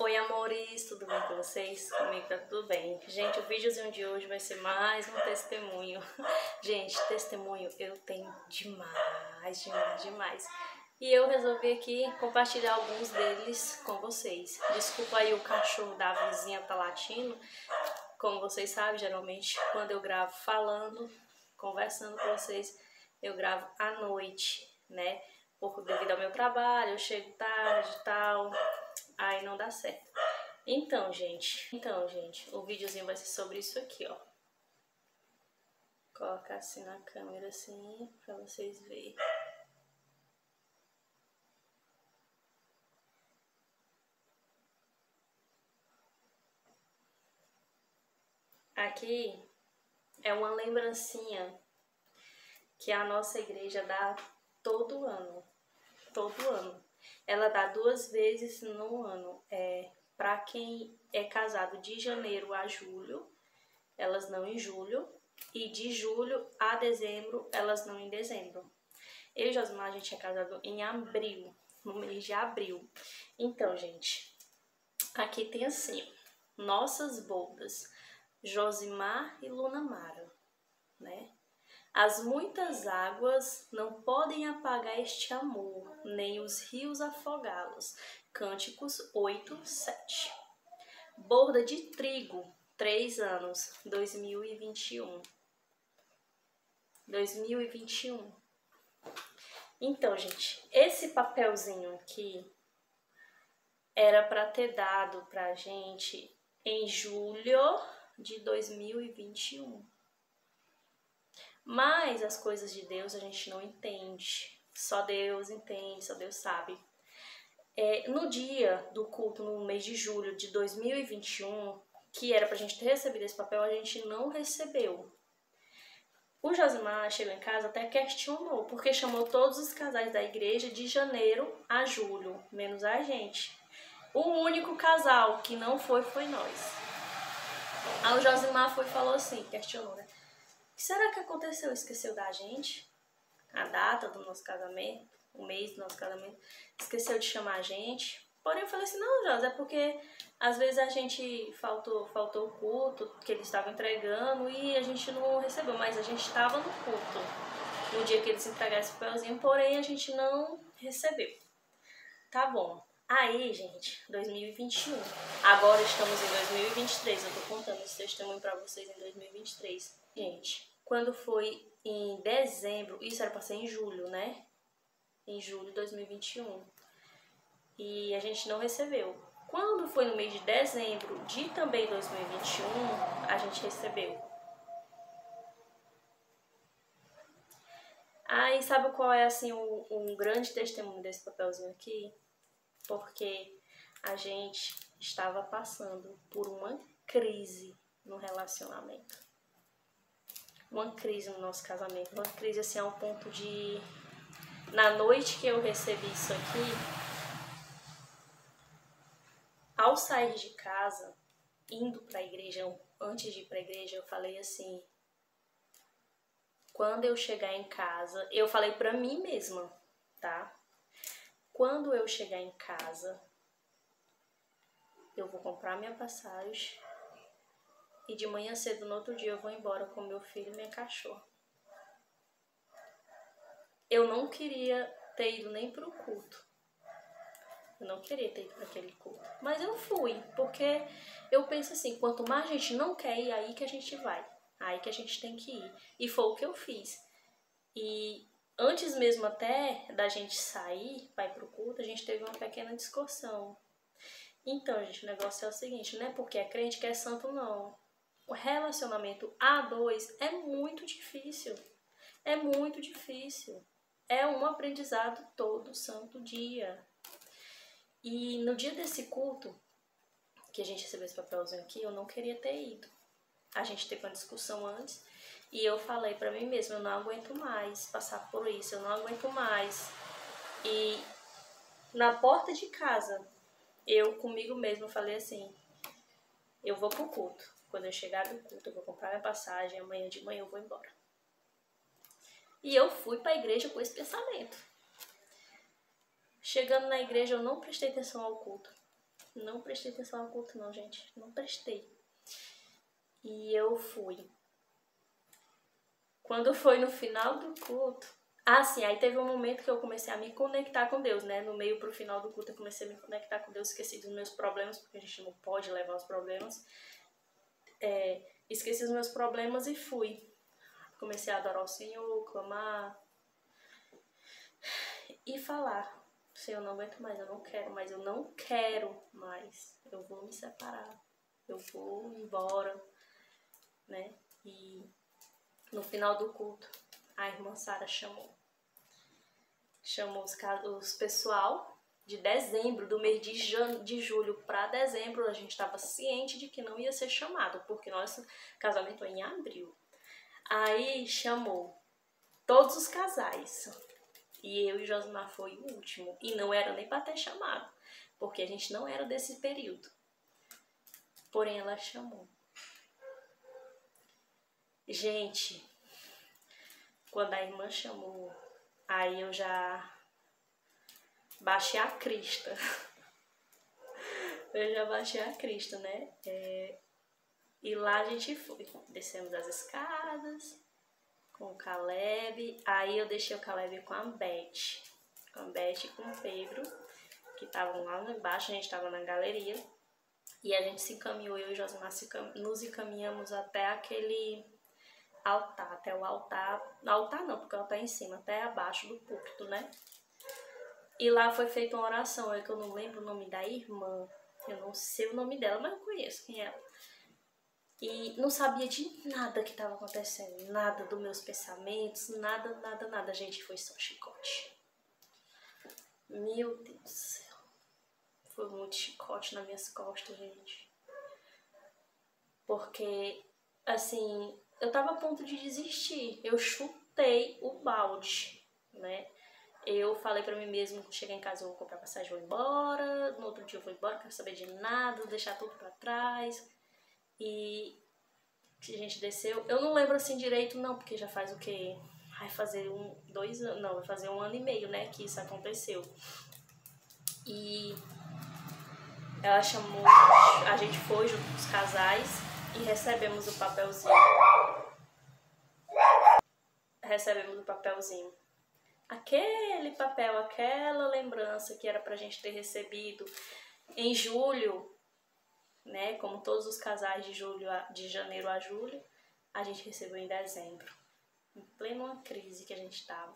Oi, amores, tudo bem com vocês? Comigo tá tudo bem. Gente, o videozinho de hoje vai ser mais um testemunho. Gente, testemunho eu tenho demais. E eu resolvi aqui compartilhar alguns deles com vocês. Desculpa aí, o cachorro da vizinha tá latindo. Como vocês sabem, geralmente quando eu gravo falando, conversando com vocês, eu gravo à noite, né? Devido ao meu trabalho, eu chego tarde e tal, aí não dá certo. Então, gente, o videozinho vai ser sobre isso aqui, ó. Vou colocar assim na câmera, assim, pra vocês verem. Aqui é uma lembrancinha que a nossa igreja dá todo ano. Todo ano. Ela dá 2 vezes no ano. Para quem é casado de janeiro a julho, elas dão em julho. E de julho a dezembro, elas dão em dezembro. Eu e Josimar, a gente é casado em abril, no mês de abril. Então, gente, aqui tem assim, nossas bodas, Josimar e Luna Mara, né? As muitas águas não podem apagar este amor, nem os rios afogá-los. Cânticos 8, 7. Borda de trigo, 3 anos, 2021. 2021. Então, gente, esse papelzinho aqui era para ter dado pra gente em julho de 2021. Mas as coisas de Deus a gente não entende. Só Deus entende, só Deus sabe. No dia do culto, no mês de julho de 2021, que era pra gente ter recebido esse papel, a gente não recebeu. O Josimar chegou em casa até questionou, porque chamou todos os casais da igreja de janeiro a julho, menos a gente. O único casal que não foi nós. Aí o Josimar foi e falou assim, questionou, né? O que será que aconteceu? Esqueceu da gente? A data do nosso casamento, o mês do nosso casamento, esqueceu de chamar a gente. Porém eu falei assim, não, José, é porque às vezes a gente faltou o culto que eles estavam entregando e a gente não recebeu, mas a gente estava no culto no dia que eles entregaram esse papelzinho, porém a gente não recebeu. Tá bom. Aí, gente, 2021. Agora estamos em 2023. Eu tô contando esse testemunho pra vocês em 2023. Gente, quando foi em dezembro, isso era pra ser em julho, né? Em julho de 2021. E a gente não recebeu. Quando foi no mês de dezembro de também 2021, a gente recebeu. Aí, sabe qual é, assim, um grande testemunho desse papelzinho aqui? Porque a gente estava passando por uma crise no relacionamento. Uma crise no nosso casamento. Uma crise assim ao ponto de... Na noite que eu recebi isso aqui, ao sair de casa, indo para a igreja, antes de ir para a igreja, eu falei assim... Quando eu chegar em casa, eu falei para mim mesma, tá? Quando eu chegar em casa, eu vou comprar minha passagem e de manhã cedo, no outro dia, eu vou embora com meu filho e minha cachorra. Eu não queria ter ido nem pro culto. Eu não queria ter ido para aquele culto. Mas eu fui, porque eu penso assim, quanto mais a gente não quer ir, aí que a gente vai. Aí que a gente tem que ir. E foi o que eu fiz. E antes mesmo até da gente sair para ir pro culto, a gente teve uma pequena discussão. Então, gente, o negócio é o seguinte, não é porque é crente que é santo, não. O relacionamento a dois é muito difícil. É muito difícil. É um aprendizado todo santo dia. E no dia desse culto, que a gente recebeu esse papelzinho aqui, eu não queria ter ido. A gente teve uma discussão antes e eu falei pra mim mesma, eu não aguento mais passar por isso, eu não aguento mais. E na porta de casa, eu comigo mesma falei assim, eu vou pro culto. Quando eu chegar do culto, eu vou comprar minha passagem, amanhã de manhã eu vou embora. E eu fui pra igreja com esse pensamento. Chegando na igreja, eu não prestei atenção ao culto. Não prestei atenção no culto não, gente. Não prestei. E eu fui. Quando foi no final do culto... Ah, sim, aí teve um momento que eu comecei a me conectar com Deus, né? No meio pro final do culto eu comecei a me conectar com Deus, esqueci dos meus problemas, porque a gente não pode levar os problemas. Esqueci os meus problemas e fui. Comecei a adorar o Senhor, clamar e falar. Senhor, eu não aguento mais, eu não quero mais, eu não quero mais. Eu vou me separar, eu vou embora, né? E no final do culto, a irmã Sara chamou os pessoal de dezembro, do mês de julho para dezembro. A gente estava ciente de que não ia ser chamado, porque nosso casamento é em abril. Aí chamou todos os casais. E eu e Josimar foi o último. E não era nem para ter chamado, porque a gente não era desse período. Porém, ela chamou. Gente, quando a irmã chamou, aí eu já baixei a crista. Eu já baixei a crista, né? E lá a gente foi. Descemos as escadas com o Caleb. Aí eu deixei o Caleb com a Beth. Com a Beth e com o Pedro, que estavam lá embaixo. A gente estava na galeria. E a gente se encaminhou, eu e o Josimar nos encaminhamos até aquele altar. Até o altar. Altar não, porque o altar é em cima. Até abaixo do púlpito, né? E lá foi feita uma oração. É que eu não lembro o nome da irmã. Eu não sei o nome dela, mas eu conheço quem é ela. E não sabia de nada que estava acontecendo, nada dos meus pensamentos, nada, nada, nada. Gente, foi só chicote. Meu Deus do céu. Foi muito chicote nas minhas costas, gente. Porque, assim, eu tava a ponto de desistir. Eu chutei o balde, né? Eu falei pra mim mesmo que chegar em casa eu vou comprar passagem e vou embora. No outro dia eu vou embora, não quero saber de nada, deixar tudo pra trás. E a gente desceu. Eu não lembro assim direito, não, porque já faz o quê? Vai fazer 2 anos, não, vai fazer 1 ano e meio, né, que isso aconteceu. E ela chamou, a gente foi junto com os casais e recebemos o papelzinho. Recebemos o papelzinho. Aquele papel, aquela lembrança que era pra gente ter recebido em julho, né, como todos os casais de janeiro a julho, a gente recebeu em dezembro, em plena crise que a gente estava.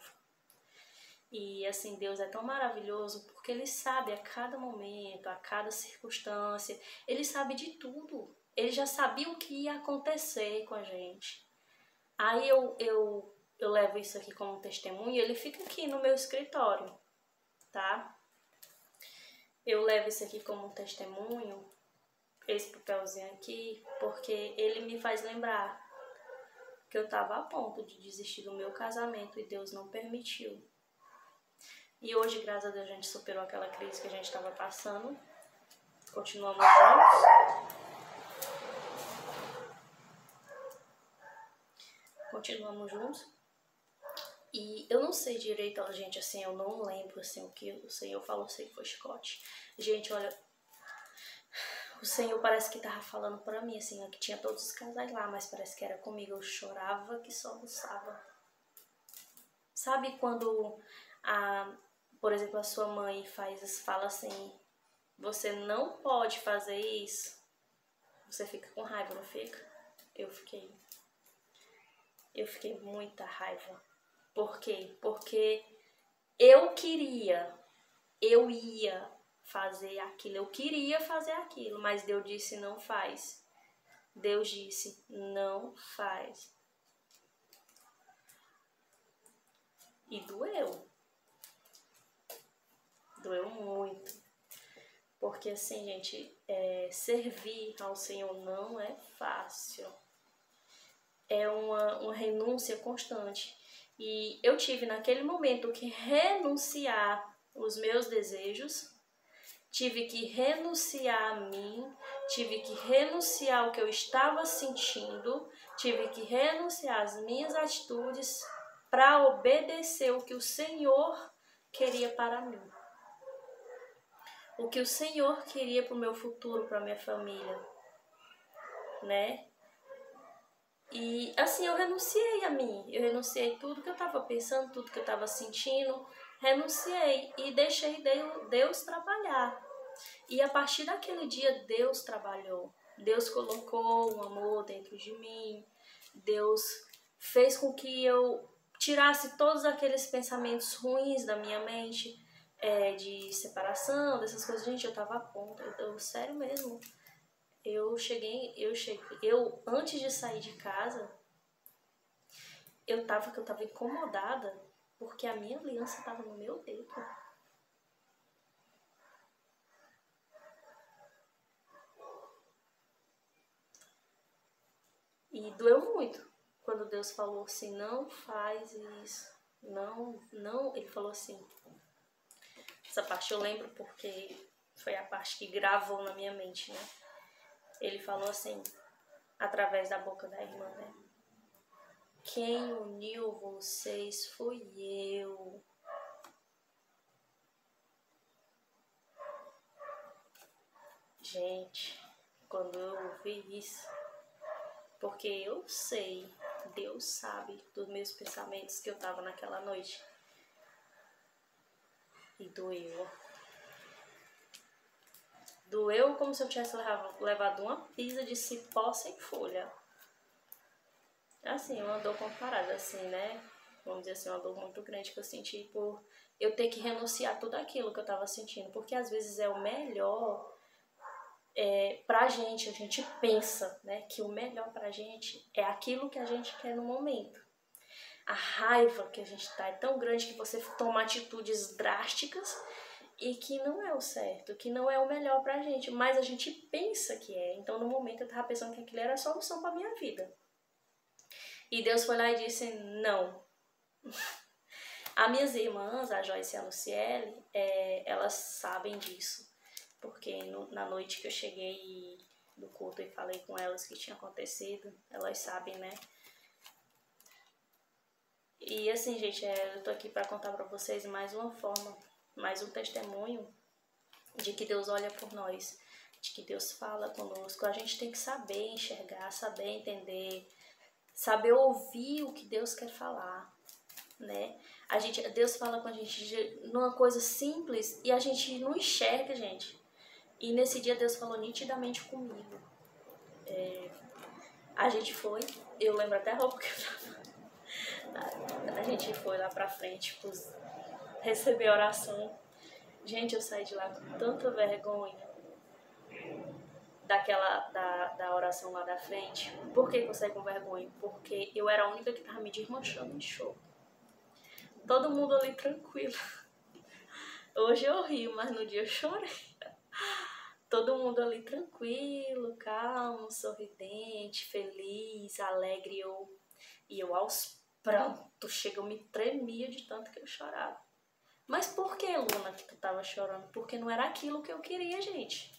E assim, Deus é tão maravilhoso porque Ele sabe a cada momento, a cada circunstância, Ele sabe de tudo. Ele já sabia o que ia acontecer com a gente. Aí eu levo isso aqui como testemunho, ele fica aqui no meu escritório, tá? Eu levo isso aqui como testemunho, esse papelzinho aqui, porque ele me faz lembrar que eu estava a ponto de desistir do meu casamento e Deus não permitiu. E hoje, graças a Deus, a gente superou aquela crise que a gente estava passando. Continuamos juntos. Continuamos juntos. E eu não sei direito, gente, assim, eu não lembro, assim, o que o Senhor falou, sei que foi chicote. Gente, olha, o Senhor parece que tava falando pra mim, assim, que tinha todos os casais lá, mas parece que era comigo. Eu chorava que só buçava. Sabe quando, por exemplo, a sua mãe fala assim, você não pode fazer isso? Você fica com raiva, não fica? Eu fiquei muita raiva. Por quê? Porque eu ia fazer aquilo, eu queria fazer aquilo, mas Deus disse não faz. Deus disse não faz. E doeu. Doeu muito. Porque assim, gente, servir ao Senhor não é fácil. É uma renúncia constante. E eu tive naquele momento que renunciar os meus desejos, tive que renunciar a mim, tive que renunciar ao que eu estava sentindo, tive que renunciar às minhas atitudes para obedecer o que o Senhor queria para mim. o que o Senhor queria para o meu futuro, para minha família, né? E assim, eu renunciei a mim, eu renunciei tudo que eu estava pensando, tudo que eu estava sentindo, renunciei e deixei Deus trabalhar. E a partir daquele dia, Deus trabalhou. Deus colocou um amor dentro de mim, Deus fez com que eu tirasse todos aqueles pensamentos ruins da minha mente, de separação, dessas coisas. Gente, eu tava a ponto, sério mesmo. Eu antes de sair de casa, eu tava incomodada, porque a minha aliança tava no meu dedo. E doeu muito quando Deus falou assim, não faz isso, não, ele falou assim. Essa parte eu lembro porque foi a parte que gravou na minha mente, né? Ele falou assim, através da boca da irmã, né? Quem uniu vocês fui eu. Gente, quando eu ouvi isso, porque eu sei, Deus sabe dos meus pensamentos que eu tava naquela noite. E doeu. Doeu como se eu tivesse levado uma pisa de cipó sem folha. Assim, uma dor comparada, assim, né? Vamos dizer assim, uma dor muito grande que eu senti por eu ter que renunciar tudo aquilo que eu tava sentindo. Porque às vezes é o melhor pra gente. A gente pensa, né, que o melhor pra gente é aquilo que a gente quer no momento. A raiva que a gente tá é tão grande que você toma atitudes drásticas e que não é o certo, que não é o melhor pra gente, mas a gente pensa que é. Então, no momento, eu tava pensando que aquilo era a solução pra minha vida. E Deus foi lá e disse, não. As minhas irmãs, a Joyce e a Luciele, elas sabem disso. Porque na noite que eu cheguei do culto e falei com elas o que tinha acontecido, elas sabem, né? E assim, gente, eu tô aqui pra contar pra vocês mais uma forma, mais um testemunho de que Deus olha por nós, de que Deus fala conosco. A gente tem que saber enxergar, saber entender, saber ouvir o que Deus quer falar, né? Deus fala com a gente numa coisa simples e a gente não enxerga, gente. E nesse dia Deus falou nitidamente comigo. A gente foi, eu lembro até a roupa que eu tava. A gente foi lá pra frente receber a oração. Gente, eu saí de lá com tanta vergonha da oração lá da frente. Por que eu saí com vergonha? Porque eu era a única que tava me desmanchando em choro. Todo mundo ali tranquilo. Hoje eu rio, mas no dia eu chorei. Todo mundo ali tranquilo, calmo, sorridente, feliz, alegre. E eu aos prantos, chega, eu me tremia de tanto que eu chorava. Mas por que, Luna, que tu tava chorando? Porque não era aquilo que eu queria, gente.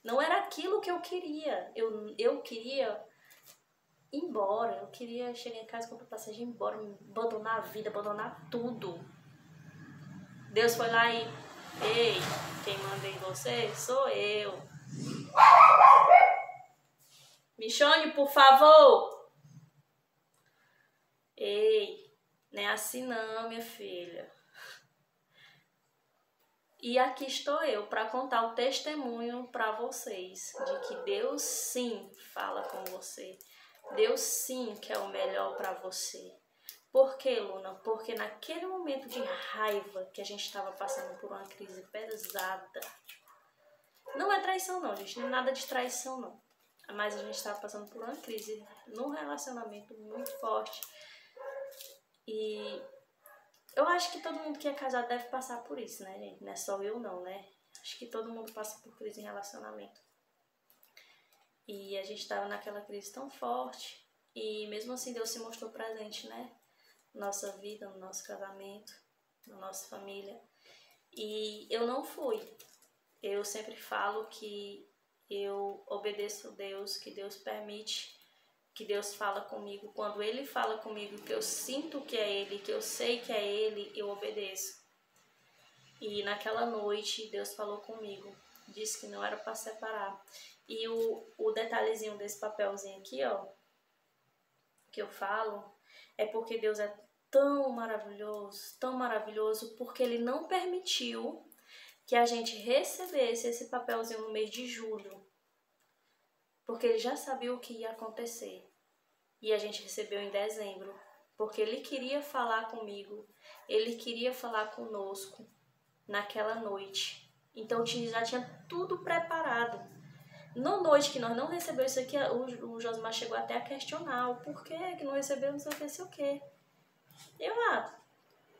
Não era aquilo que eu queria. Eu queria ir embora. Eu queria chegar em casa, comprar passagem e ir embora, abandonar a vida, abandonar tudo. Deus foi lá e... Ei, quem manda em você sou eu. Michone, por favor. Ei, não é assim não, minha filha. E aqui estou eu para contar o testemunho para vocês de que Deus sim fala com você. Deus sim quer o melhor para você. Por quê, Luna? Porque naquele momento de raiva que a gente estava passando por uma crise pesada, não é traição não, gente, não é nada de traição não, mas a gente estava passando por uma crise num relacionamento muito forte e eu acho que todo mundo que é casado deve passar por isso, né, gente? Não é só eu não, né? Acho que todo mundo passa por crise em relacionamento. E a gente estava naquela crise tão forte e mesmo assim Deus se mostrou presente, né? Nossa vida, no nosso casamento, na nossa família. E eu não fui. Eu sempre falo que eu obedeço a Deus, que Deus permite, que Deus fala comigo. Quando Ele fala comigo, que eu sinto que é Ele, que eu sei que é Ele, eu obedeço. E naquela noite Deus falou comigo, disse que não era para separar. E o detalhezinho desse papelzinho aqui, ó, que eu falo, é porque Deus é tão maravilhoso, porque Ele não permitiu que a gente recebesse esse papelzinho no mês de julho, porque Ele já sabia o que ia acontecer. E a gente recebeu em dezembro, porque Ele queria falar comigo, Ele queria falar conosco naquela noite. Então já tinha tudo preparado. Na noite que nós não recebemos isso aqui, o Josmar chegou até a questionar o porquê que não recebeu, não sei o que. Eu,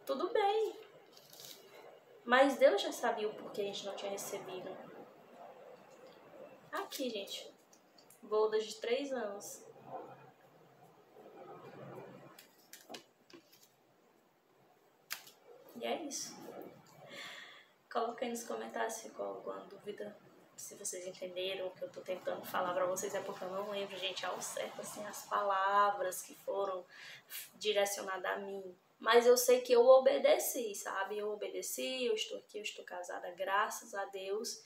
tudo bem. Mas Deus já sabia o porquê a gente não tinha recebido. Aqui, gente. Bodas de 3 anos. E é isso. Coloca aí nos comentários se ficou alguma dúvida. Se vocês entenderam o que eu tô tentando falar pra vocês, é porque eu não lembro, gente, ao certo, assim, as palavras que foram direcionadas a mim. Mas eu sei que eu obedeci, sabe? Eu obedeci, eu estou aqui, eu estou casada, graças a Deus.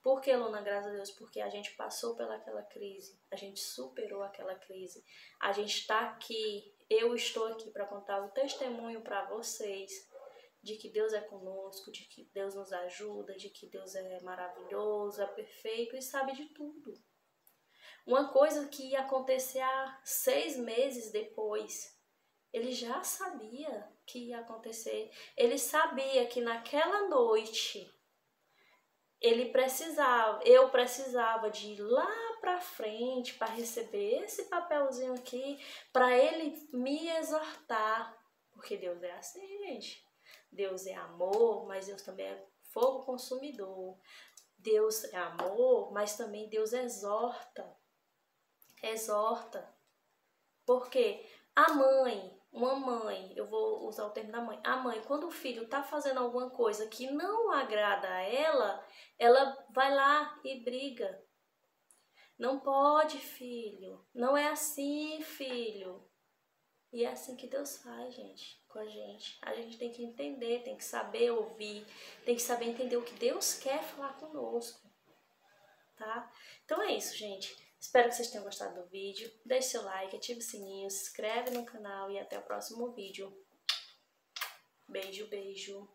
Por que, Luna, graças a Deus? Porque a gente passou pelaquela crise, a gente superou aquela crise. A gente está aqui, eu estou aqui para contar o testemunho para vocês de que Deus é conosco, de que Deus nos ajuda, de que Deus é maravilhoso, é perfeito e sabe de tudo. Uma coisa que ia acontecer há 6 meses depois, Ele já sabia que ia acontecer. Ele sabia que naquela noite eu precisava de ir lá para frente para receber esse papelzinho aqui, para Ele me exortar. Porque Deus é assim, gente. Deus é amor, mas Deus também é fogo consumidor. Deus é amor, mas também Deus exorta. Exorta. Porque uma mãe, eu vou usar o termo da mãe. A mãe, quando o filho está fazendo alguma coisa que não agrada a ela vai lá e briga. Não pode, filho. Não é assim, filho. E é assim que Deus faz, gente, com a gente. A gente tem que entender, tem que saber ouvir, tem que saber entender o que Deus quer falar conosco, tá? Então é isso, gente. Espero que vocês tenham gostado do vídeo. Deixe seu like, ative o sininho, se inscreve no canal e até o próximo vídeo. Beijo, beijo.